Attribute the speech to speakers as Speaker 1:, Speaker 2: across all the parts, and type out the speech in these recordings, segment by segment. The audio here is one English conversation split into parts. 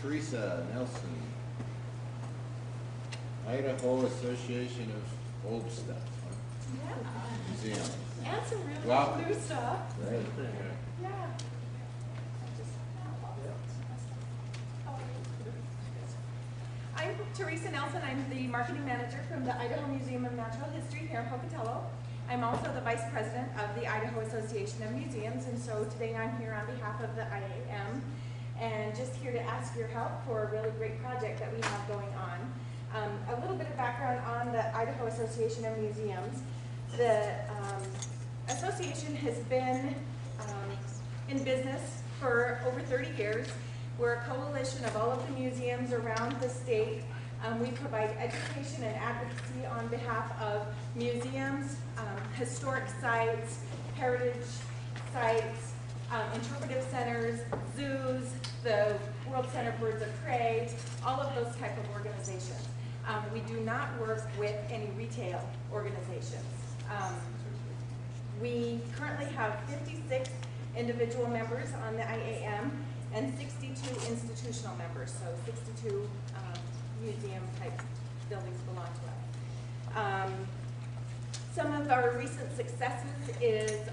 Speaker 1: Teresa Nelson, Idaho Association of Old Stuff, huh?
Speaker 2: Yeah.
Speaker 1: Museum.
Speaker 2: And some really
Speaker 1: Wow.
Speaker 2: new stuff.
Speaker 1: Right.
Speaker 2: Yeah. I'm Teresa Nelson. I'm the marketing manager from the Idaho Museum of Natural History here in Pocatello. I'm also the vice president of the Idaho Association of Museums, and so today I'm here on behalf of the IAM and just here to ask your help for a really great project that we have going on. A little bit of background on the Idaho Association of Museums. The association has been in business for over 30 years. We're a coalition of all of the museums around the state. We provide education and advocacy on behalf of museums, historic sites, heritage sites, interpretive centers, zoos, the World Center of Birds of Prey, all of those type of organizations. We do not work with any retail organizations. We currently have 56 individual members on the IAM and 62 institutional members, so 62 museum-type buildings belong to us. Some of our recent successes is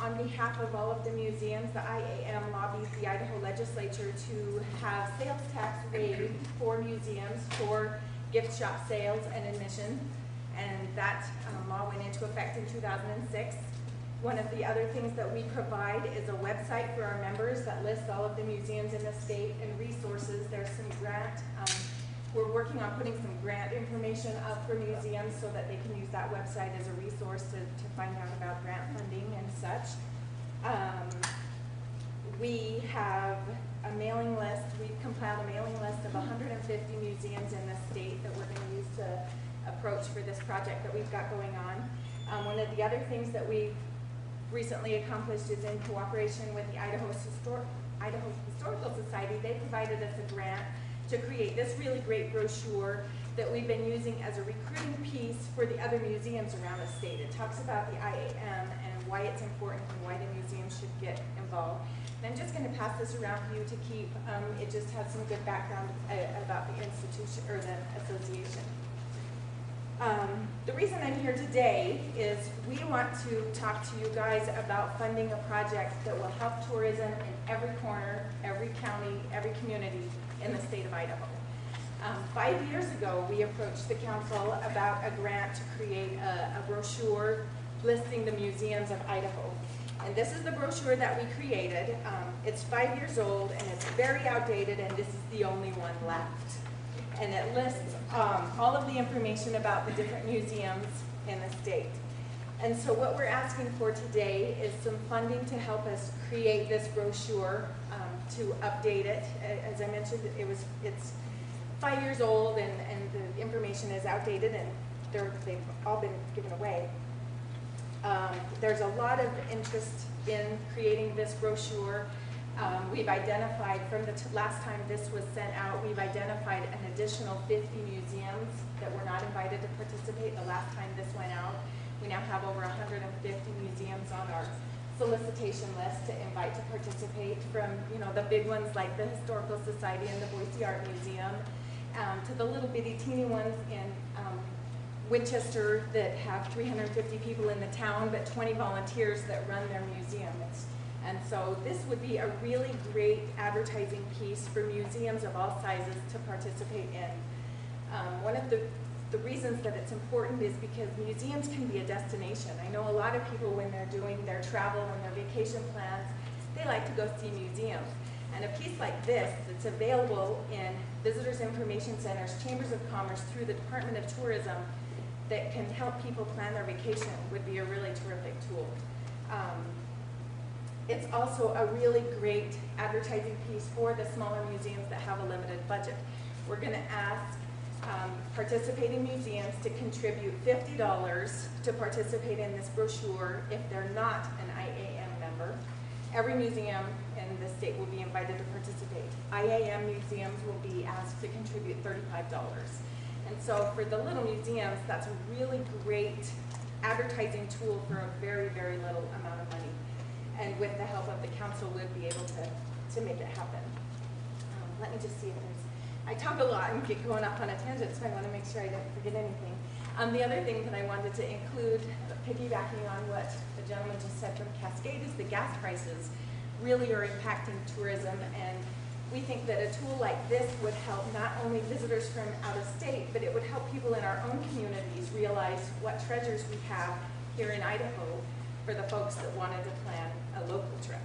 Speaker 2: on behalf of all of the museums, the IAM lobbies the Idaho legislature to have sales tax waived for museums for gift shop sales and admission, and that law went into effect in 2006. One of the other things that we provide is a website for our members that lists all of the museums in the state and resources. There's some grant, we're working on putting some grant information up for museums so that they can use that website as a resource to find out about grant funding and such. We have a mailing list. We've compiled a mailing list of 150 museums in the state that we're going to use to approach for this project that we've got going on. One of the other things that we've recently accomplished is in cooperation with the Idaho Historical Society. They provided us a grant to create this really great brochure that we've been using as a recruiting piece for the other museums around the state. It talks about the IAM and why it's important and why the museum should get involved. And I'm just going to pass this around for you to keep. It just has some good background about the institution or the association. The reason I'm here today is we want to talk to you guys about funding a project that will help tourism in every corner, every county, every community in the state of Idaho. 5 years ago, we approached the council about a grant to create a brochure listing the museums of Idaho. And this is the brochure that we created. It's 5 years old and it's very outdated, and this is the only one left. And it lists all of the information about the different museums in the state. And so what we're asking for today is some funding to help us create this brochure, to update it. As I mentioned, it's 5 years old and the information is outdated and they've all been given away. There's a lot of interest in creating this brochure. We've identified, from the last time this was sent out, we've identified an additional 50 museums that were not invited to participate the last time this went out. We now have over 150 museums on our solicitation list to invite to participate, from the big ones like the Historical Society and the Boise Art Museum, to the little bitty teeny ones in Winchester that have 350 people in the town but 20 volunteers that run their museum. And so this would be a really great advertising piece for museums of all sizes to participate in. One of the reasons that it's important is because museums can be a destination. I know a lot of people, when they're doing their travel and their vacation plans, they like to go see museums. And a piece like this that's available in visitors information centers, chambers of commerce, through the Department of Tourism, that can help people plan their vacation would be a really terrific tool. It's also a really great advertising piece for the smaller museums that have a limited budget. We're going to ask participating museums to contribute $50 to participate in this brochure if they're not an IAM member. Every museum in the state will be invited to participate. IAM museums will be asked to contribute $35. And so for the little museums, that's a really great advertising tool for a very, very little amount of money. And with the help of the council, we'll be able to make it happen. let me just see if there's, I talk a lot and get going off on a tangent, so I want to make sure I don't forget anything. The other thing that I wanted to include, piggybacking on what the gentleman just said from Cascade, is the gas prices really are impacting tourism, and we think that a tool like this would help not only visitors from out of state, but it would help people in our own communities realize what treasures we have here in Idaho for the folks that wanted to plan a local trip.